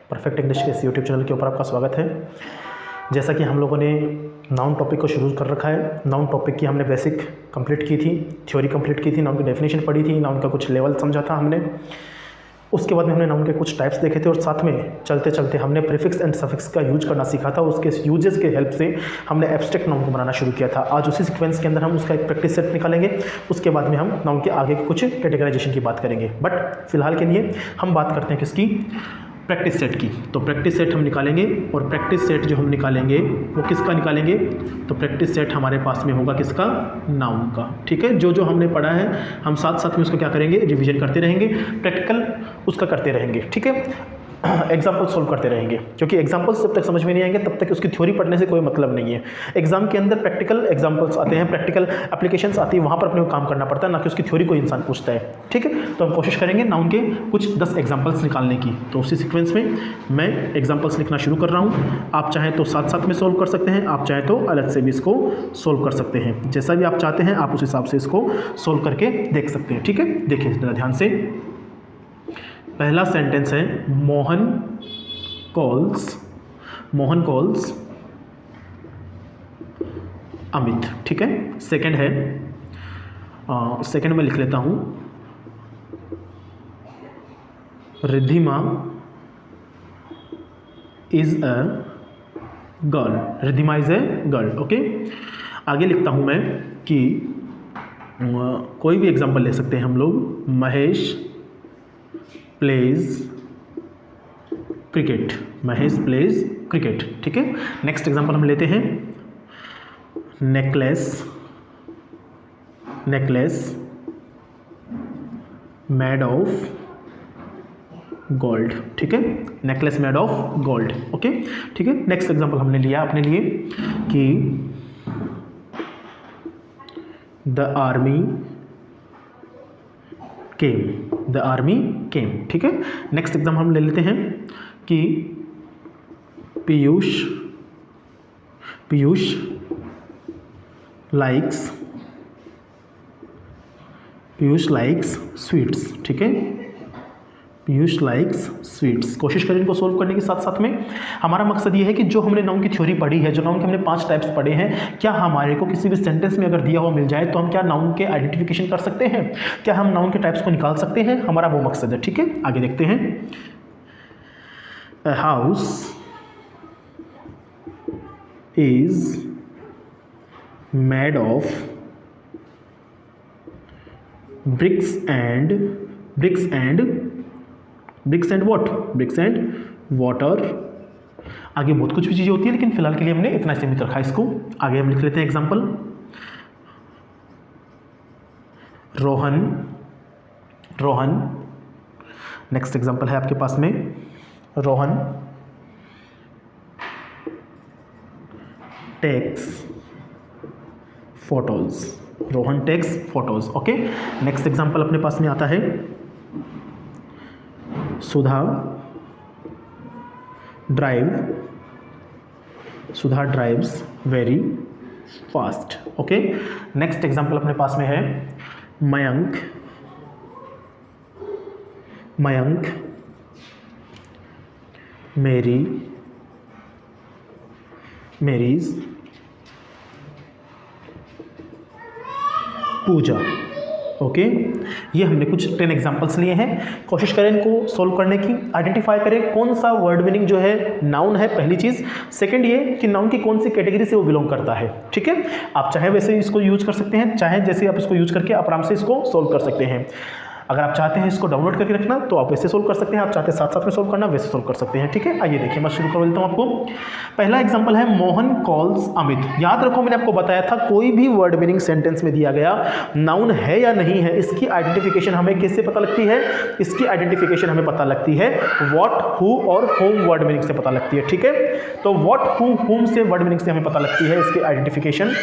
Perfect English के इस YouTube channel के ऊपर आपका स्वागत है। जैसा कि हम लोगों ने नाउन टॉपिक को शुरू कर रखा है, नाउन टॉपिक की हमने बेसिक कंप्लीट की थी, थ्योरी कंप्लीट की थी, नाउन की डेफिनेशन पढ़ी थी, नाउन का कुछ लेवल समझा था हमने। उसके बाद में हमने नाउन के कुछ टाइप्स देखे थे और साथ में चलते चलते हमने प्रीफिक्स एंड सफिक्स का यूज करना सीखा था। उसके यूजेस के हेल्प से हमने एब्स्ट्रैक्ट नाउन को बनाना शुरू किया था। आज उसी सीक्वेंस के अंदर हम उसका एक प्रैक्टिस सेट निकालेंगे। उसके बाद में हम नाउन के आगे के कुछ कैटेगराइजेशन की बात करेंगे, बट फिलहाल के लिए हम बात करते हैं किसकी, प्रैक्टिस सेट की। तो प्रैक्टिस सेट हम निकालेंगे और प्रैक्टिस सेट जो हम निकालेंगे वो किसका निकालेंगे, तो प्रैक्टिस सेट हमारे पास में होगा किसका, नाउन का। ठीक है, जो जो हमने पढ़ा है हम साथ साथ में उसको क्या करेंगे, रिवीजन करते रहेंगे, प्रैक्टिकल उसका करते रहेंगे। ठीक है, एग्जाम्पल सोल्व करते रहेंगे, क्योंकि एग्जाम्पल्स जब तक समझ में नहीं आएंगे तब तक उसकी थ्योरी पढ़ने से कोई मतलब नहीं है। एग्जाम के अंदर प्रैक्टिकल एग्जाम्पल्स आते हैं, प्रैक्टिकल एप्लीकेशंस आती है, वहाँ पर अपने को काम करना पड़ता है, ना कि उसकी थ्योरी कोई इंसान पूछता है। ठीक है, तो हम कोशिश करेंगे नाउन के कुछ 10 एग्जाम्पल्स निकालने की। तो उसी सीक्वेंस में मैं एग्जाम्पल्स लिखना शुरू कर रहा हूँ। आप चाहें तो साथ साथ में सोल्व कर सकते हैं, आप चाहें तो अलग से भी इसको सोल्व कर सकते हैं। जैसा भी आप चाहते हैं आप उस हिसाब से इसको सोल्व करके देख सकते हैं। ठीक है, देखिए जरा ध्यान से। पहला सेंटेंस है मोहन कॉल्स अमित। ठीक है, सेकंड है, सेकंड में लिख लेता हूं, Riddhima is a girl. Riddhima is a girl. Okay, आगे लिखता हूं मैं कि कोई भी एग्जांपल ले सकते हैं हम लोग। Mahesh pledge cricket. Mahesh pledge cricket. ठीक है, नेक्स्ट एग्जांपल हम लेते हैं, नेकलेस मेड ऑफ गोल्ड। ठीक है, necklace made of gold. Okay, ठीक है, नेक्स्ट एग्जांपल हमने लिया अपने लिए कि द आर्मी केम। ठीक है, नेक्स्ट एग्जाम्पल हम ले लेते हैं कि पीयूष लाइक्स स्वीट्स। ठीक है, पीयूष लाइक्स स्वीट्स। कोशिश करें इनको सोल्व करने के साथ साथ में। हमारा मकसद ये है कि जो हमने नाउन की थ्योरी पढ़ी है, जो नाउन के हमने 5 टाइप्स पढ़े हैं, क्या हमारे को किसी भी सेंटेंस में अगर दिया हुआ मिल जाए तो हम क्या नाउन के आइडेंटिफिकेशन कर सकते हैं, क्या हम नाउन के टाइप्स को निकाल सकते हैं, हमारा वो मकसद है। ठीक है, आगे देखते हैं। A house is made of bricks and water। आगे बहुत कुछ भी चीज़ें होती है, लेकिन फिलहाल के लिए हमने इतना सीमित रखा है इसको। आगे हम लिख लेते हैं एग्जाम्पल, रोहन। नेक्स्ट एग्जाम्पल है आपके पास में, Rohan takes photos. Okay, next example अपने पास में आता है, Sudha drives very fast. Okay, next example अपने पास में है, मयंक मेरीज पूजा। ओके, ये हमने कुछ 10 एग्जांपल्स लिए हैं। कोशिश करें इनको सोल्व करने की, आइडेंटिफाई करें कौन सा वर्ड मीनिंग जो है नाउन है, पहली चीज़। सेकंड ये कि नाउन की कौन सी कैटेगरी से वो बिलोंग करता है। ठीक है, आप चाहे वैसे इसको यूज कर सकते हैं, चाहे जैसे आप इसको यूज करके आप आराम से इसको सोल्व कर सकते हैं। अगर आप चाहते हैं इसको डाउनलोड करके रखना तो आप वैसे सोल्व कर सकते हैं, आप चाहते हैं साथ साथ में सोल्व करना वैसे सोल्व कर सकते हैं। ठीक है, आइए देखिए, मैं शुरू कर देता हूँ आपको। पहला एग्जांपल है मोहन कॉल्स अमित। याद रखो मैंने आपको बताया था कोई भी वर्ड मीनिंग सेंटेंस में दिया गया नाउन है या नहीं है, इसकी आइडेंटिफिकेशन हमें किससे पता लगती है, इसकी आइडेंटिफिकेशन हमें पता लगती है व्हाट, हु और होम वर्ड मीनिंग से पता लगती है। ठीक है, तो व्हाट, हु, होम से वर्ड मीनिंग से हमें पता लगती है इसकी आइडेंटिफिकेशन।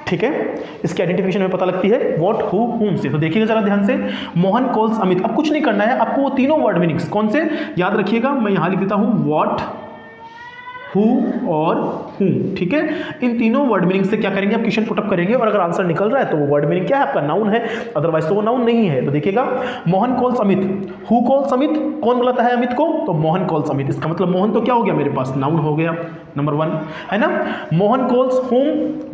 ठीक है, इसकी आइडेंटिफिकेशन हमें पता लगती है व्हाट, हु, हुम से। तो देखिएगा जरा ध्यान से, मोहन कॉल्स अमित। अब कुछ नहीं करना है आपको, वो तीनों वर्ड मीनिंग्स कौन से याद रखिएगा, मैं यहां लिख देता हूं व्हाट, हु और हूँ, ठीक है। इन तीनों वर्ड मीनिंग से क्या करेंगे आप क्वेश्चन पुटअप करेंगे और अगर आंसर निकल रहा है तो वो वर्ड मीनिंग क्या है आपका नाउन है, अदरवाइज तो वो नाउन नहीं है। तो देखिएगा Mohan calls Amit, who calls Amit, कौन बुलाता है अमित को, तो मोहन कॉल्स अमित। इसका मतलब मोहन तो क्या हो गया मेरे पास नाउन हो गया, नंबर 1 है ना। मोहन कॉल्स होम,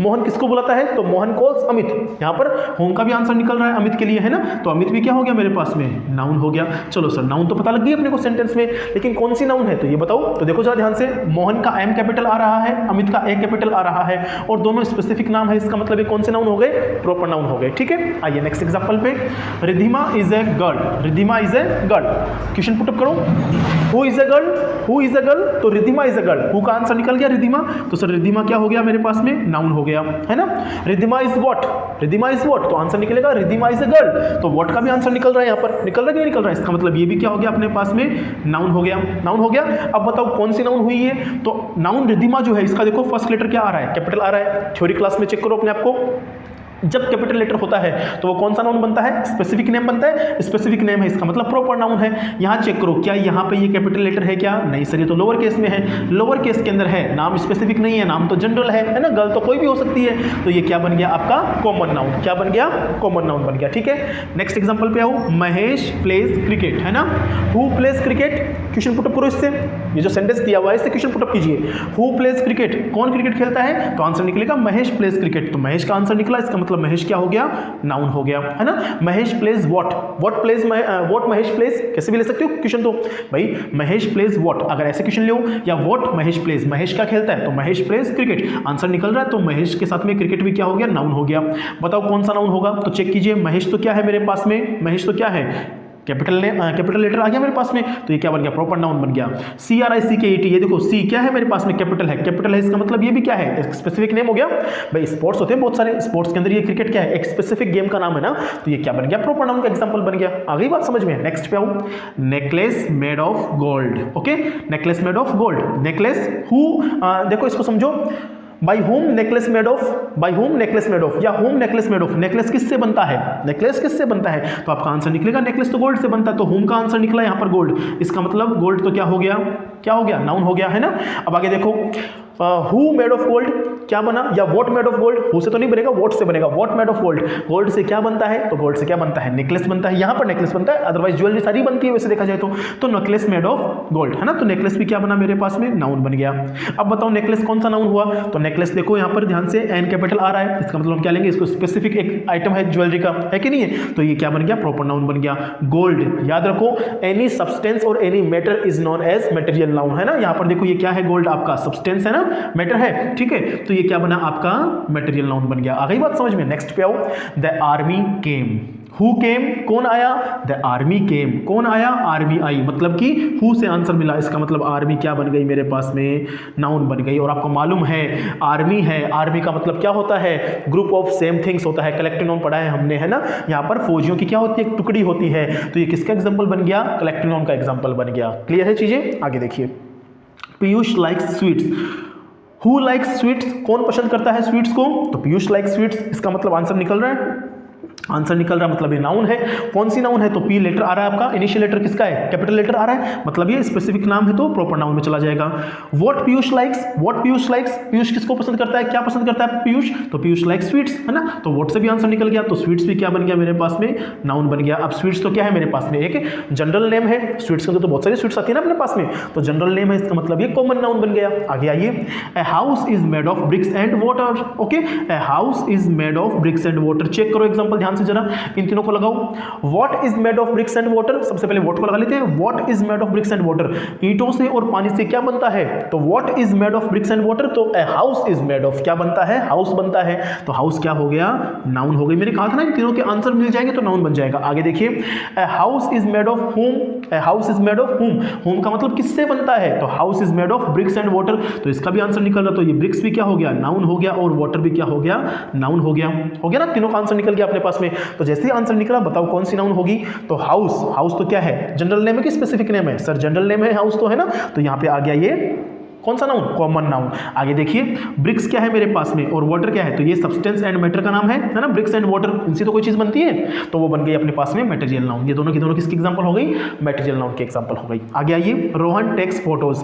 मोहन किसको बुलाता है, तो मोहन कॉल्स अमित, यहाँ पर होम का भी आंसर निकल रहा है अमित के लिए है ना, तो अमित भी क्या हो गया मेरे पास में नाउन हो गया। चलो सर नाउन तो पता लग गई अपने को सेंटेंस में, लेकिन कौन सी नाउन है तो ये बताओ। तो देखो जरा ध्यान से, मोहन का एम कैपिटल आ रहा है, अमित का ए कैपिटल आ रहा है और दोनों स्पेसिफिक नाम है, इसका मतलब ये कौन से नाउन हो गए, प्रॉपर नाउन हो गए, ठीक है। आइए नेक्स्ट एग्जांपल पे, Ridhima is a girl, Ridhima is a girl, question put up करो। Who is a girl, who is a girl, तो Ridhima is a girl, who का आंसर निकल गया रिधिमा, तो सर रिधिमा क्या हो गया मेरे पास में नाउन हो गया है ना। Ridhima is what, Ridhima is what, तो आंसर निकलेगा रिधिमा इज ए गर्ल, तो व्हाट का भी आंसर निकल रहा है यहाँ पर, निकल रहा है कि नहीं निकल रहा है, इसका मतलब ये भी क्या हो गया अपने पास में नाउन हो गया, नाउन हो गया। अब बताओ कौन सी नाउन हुई है, तो नाउन रिधिमा जो है इसका देखो फर्स्ट लेटर क्या आ रहा है, कैपिटल आ रहा है। थ्योरी क्लास में चेक करो अपने आप को, जब कैपिटल लेटर होता है तो वो कौन सा नाउन बनता है, स्पेसिफिक नेम बनता है, स्पेसिफिक नेम है इसका मतलब प्रॉपर नाउन है। यहाँ चेक करो क्या यहाँ पे ये कैपिटल लेटर है क्या, नहीं सर ये तो लोअर केस में है, लोअर केस के अंदर है, नाम स्पेसिफिक नहीं है, नाम तो जनरल है ना, गर्ल तो कोई भी हो सकती है, तो ये क्या बन गया आपका कॉमन नाउन, क्या बन गया कॉमन नाउन बन गया, ठीक है। नेक्स्ट एग्जाम्पल पे आओ, महेश प्लेज क्रिकेट है ना, who plays cricket, question put up करो इससे, ये जो सेंटेंस दिया हुआ है इससे क्वेश्चन पुटअप कीजिए। हु प्लेज क्रिकेट, कौन क्रिकेट खेलता है, तो आंसर निकलेगा महेश प्लेज क्रिकेट, तो महेश का आंसर निकला, इसका मतलब महेश क्या हो गया नाउन हो गया है ना। Mahesh plays what, what plays what Mahesh plays, कैसे भी ले सकते हो क्वेश्चन, तो भाई महेश प्लेज व्हाट, अगर ऐसे क्वेश्चन लो या व्हाट महेश प्लेज, महेश क्या खेलता है, तो महेश प्लेज क्रिकेट, आंसर निकल रहा है, तो महेश के साथ में क्रिकेट भी क्या हो गया नाउन हो गया। बताओ कौन सा नाउन होगा, तो चेक कीजिए, महेश तो क्या है मेरे पास में, महेश तो क्या है कैपिटल लेटर आ गया मेरे पास में, तो ये क्या बन गया प्रॉपर नाउन बन गया। CRICKET, ये देखो सी क्या है मेरे पास में कैपिटल है, इसका मतलब ये भी क्या है एक स्पेसिफिक नेम हो गया। भाई स्पोर्ट्स होते हैं बहुत सारे, स्पोर्ट्स के अंदर ये क्रिकेट क्या है एक स्पेसिफिक गेम का नाम है ना, तो ये क्या बन गया प्रॉपर नाउन का एग्जांपल बन गया। आ गई बात समझ में। नेक्स्ट पे आओ, necklace made of gold, okay necklace made of gold, necklace who, देखो इसको समझो, by whom necklace made of, by whom necklace made of या whom necklace made of, necklace किससे बनता है, नेकलेस किससे बनता है, तो आपका आंसर निकलेगा नेकलेस तो गोल्ड से बनता है, तो होम का आंसर निकला यहाँ पर गोल्ड, इसका मतलब गोल्ड तो क्या हो गया, क्या हो गया नाउन हो गया है ना। अब आगे देखो, हु मेड ऑफ गोल्ड क्या बना, या what made of gold, who से तो नहीं बनेगा वॉट से बनेगा, what made of gold, gold से क्या बनता है, तो गोल्ड से क्या बनता है नेकलेस बनता है, यहाँ पर नेकलेस बनता है, अदरवाइज ज्वेलरी सारी बनती है वैसे देखा जाए तो नेकलेस मेड ऑफ गोल्ड है ना, तो नेकलेस भी क्या बना मेरे पास में नाउन बन गया। अब बताओ नेकलेस कौन सा नाउन हुआ, तो नेकलेस देखो यहाँ पर ध्यान से एन कैपिटल आ रहा है, इसका मतलब हम क्या लेंगे, इसको स्पेसिफिक एक आइटम है ज्वेलरी का, है कि नहीं है, तो ये क्या बन गया प्रॉपर नाउन बन गया। गोल्ड याद रखो, एनी सब्सटेंस और any matter is known as material noun है ना, यहाँ पर देखो ये क्या है गोल्ड आपका सब्सटेंस है ना, मैटर है, ठीक है, तो ये क्या बना आपका मटेरियल नाउन बन गया। आ गई बात समझ में। नेक्स्ट पे आओ, the army came, who came कौन आया, द आर्मी केम कौन आया, आर्मी आई, मतलब कि हु से आंसर मिला, इसका मतलब आर्मी क्या बन गई मेरे पास में नाउन बन गई। और आपको मालूम है आर्मी है, आर्मी का मतलब क्या होता है ग्रुप ऑफ सेम थिंग्स होता है, कलेक्टिव नाउन पढ़ा है हमने है ना, यहाँ पर फौजियों की क्या होती है एक टुकड़ी होती है, तो ये किसका एग्जाम्पल बन गया कलेक्टिव नाउन का एग्जाम्पल बन गया। क्लियर है चीजें। आगे देखिए, Piyush likes sweets, who likes sweets कौन पसंद करता है स्वीट्स को, तो पीयूष लाइक्स स्वीट्स, इसका मतलब आंसर निकल रहा है, आंसर निकल रहा मतलब ये नाउन है। कौन सी नाउन है, तो पी लेटर आ रहा है आपका, इनिशियल लेटर किसका है कैपिटल लेटर आ रहा है, मतलब ये स्पेसिफिक नाम है तो प्रॉपर नाउन में चला जाएगा। What Piyush likes, what Piyush likes, Piyush किसको पसंद करता है, क्या पसंद करता है पीयूष, तो पीयूष लाइक्स स्वीट्स है ना, तो व्हाट से भी आंसर निकल गया, तो स्वीट्स भी क्या बन गया मेरे पास में नाउन बन गया। अब स्वीट्स तो क्या है मेरे पास में एक जनरल नेम है, स्वीट्स के अंदर तो बहुत सारी स्वीट्स आती है ना अपने पास में, तो जनरल नेम है, इसका मतलब ये कॉमन नाउन बन गया। आगे आइए, a house is made of bricks and water, okay a house is made of bricks and water, check करो एग्जांपल ध्यान से जरा, इन तीनों को लगाओ। What is made of bricks and water, सबसे पहले व्हाट को लगा लेते हैं, what is made of bricks and water, ईंटों से और पानी से क्या बनता है, तो what is made of bricks and water, तो ए हाउस इज मेड ऑफ क्या बनता है हाउस बनता है, तो हाउस क्या हो गया नाउन हो गई। मैंने कहा था ना इन तीनों के आंसर मिल जाएंगे तो नाउन बन जाएगा। आगे देखिए, ए house is made of home, A house is made of home, home का मतलब किससे बनता है, तो house is made of bricks and water, तो इसका भी आंसर निकल रहा, तो ये ब्रिक्स भी क्या हो गया नाउन हो गया और वाटर भी क्या हो गया नाउन हो गया ना, तीनों का आंसर निकल गया अपने पास में। तो जैसे ही आंसर निकला बताओ कौन सी नाउन होगी, तो हाउस, हाउस तो क्या है जनरल नेम है कि स्पेसिफिक नेम है, सर जनरल नेम है हाउस तो है ना, तो यहाँ पे आ गया ये कौन सा नाउन कॉमन नाउन। आगे देखिए, ब्रिक्स क्या है मेरे पास में और वाटर क्या है, तो ये सब्सटेंस एंड मैटर का नाम है ना, ब्रिक्स एंड वाटर इनसे तो कोई चीज बनती है, तो वो बन गई अपने पास में मटेरियल नाउन। ये दोनों की दोनों किसकी एग्जांपल हो गई, मटेरियल नाउन की एग्जांपल हो गई। आगे आइए, Rohan takes photos,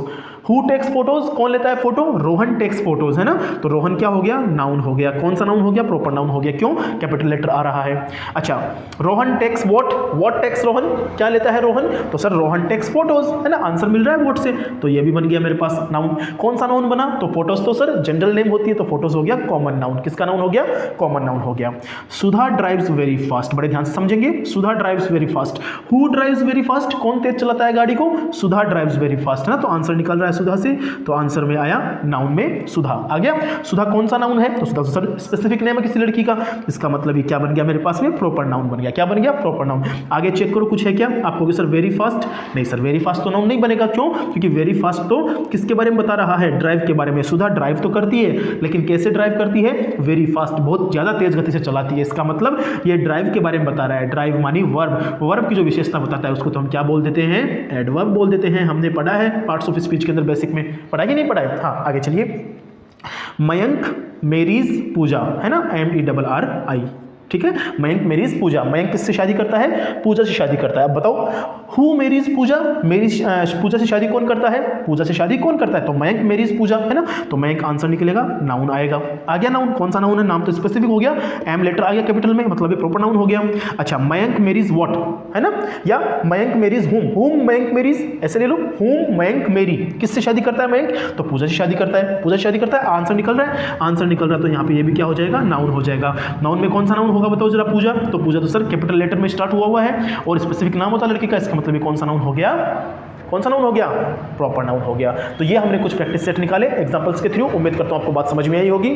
who takes photos, कौन लेता है फोटो? रोहन टेक्स फोटोज, है ना। तो रोहन क्या हो गया? नाउन हो गया। कौन सा नाउन हो गया? प्रॉपर नाउन हो गया। क्यों? कैपिटल लेटर आ रहा है। अच्छा, Rohan takes what takes Rohan, क्या लेता है रोहन? तो सर रोहन टेक्स फोटोज, है ना, आंसर मिल रहा है व्हाट से, तो ये भी बन गया मेरे पास नाउन। कौन सा नाउन बना? तो फोटोज तो सर जनरल नेम होती है, तो फोटोज हो गया कॉमन नाउन। किसका नाउन हो गया? कॉमन नाउन हो गया। सुधा ड्राइव्स वेरी फास्ट, बड़े ध्यान से समझेंगे। Sudha drives very fast, who drives very fast, कौन तेज चलाता है गाड़ी को? सुधा ड्राइव्स वेरी फास्ट, है ना। तो आंसर निकल रहा है सुधा से, तो आंसर में आया नाउन में सुधा आ गया। सुधा कौन सा नाउन है? तो सुधा सर स्पेसिफिक नेम है किसी लड़की का, इसका मतलब ये क्या बन गया मेरे पास में? प्रॉपर नाउन बन गया। क्या बन गया? Proper noun. आगे चेक करो कुछ है क्या आपको? सर वेरी फास्ट, नहीं सर वेरी फास्ट तो नाउन नहीं बनेगा। क्यों? क्योंकि वेरी फास्ट तो किसके बारे में बता रहा है? ड्राइव के बारे में। सुधा ड्राइव तो करती है, लेकिन कैसे ड्राइव करती है? वेरी फास्ट, बहुत ज्यादा तेज गति से चलाती है। इसका मतलब ये ड्राइव के बारे में बता रहा है। ड्राइव मानी वर्ब, वर्ब की जो विशेषता बताता है उसको तो हम क्या बोल देते हैं? एडवर्ब बोल देते हैं। हमने पढ़ा है पार्ट्स ऑफ स्पीच के अंदर बेसिक में, पढ़ा कि नहीं पढ़ा है? हाँ, आगे चलिए। मयंक मेरीज पूजा, है ना, MERRI, ठीक है। मयंक मेरीज पूजा, मयंक किससे शादी करता है? पूजा से शादी करता है। अब बताओ, हु मेरीज पूजा, मेरी पूजा से शादी कौन करता है? पूजा से शादी कौन करता है? तो मयंक मेरीज पूजा, है ना। तो मयंक आंसर निकलेगा, नाउन आएगा। आ गया नाउन। कौन सा नाउन है? नाम तो स्पेसिफिक हो गया, एम लेटर आ गया कैपिटल में, मतलब ये प्रॉपर नाउन हो गया। अच्छा, मयंक मेरीज व्हाट, है ना, या मयंक मेरीज हुम मयंक मेरीज, ऐसे ले लो, हुम मयंक मेरी, किससे शादी करता है मयंक? तो पूजा से शादी करता है, पूजा से शादी करता है। आंसर निकल रहा है, आंसर निकल रहा है, तो यहाँ पे ये भी क्या हो जाएगा? नाउन हो जाएगा। नाउन में कौन सा नाउन होगा बताओ जरा? पूजा, तो पूजा तो सर कैपिटल लेटर में स्टार्ट हुआ है और स्पेसिफिक नाम होता है लड़की का, इसका मतलब ये कौन सा नाउन हो गया? कौन सा नाउन हो गया? प्रॉपर नाउन हो गया। तो ये हमने कुछ प्रैक्टिस सेट निकाले एग्जांपल्स के थ्रू। उम्मीद करता हूं आपको बात समझ में आई होगी।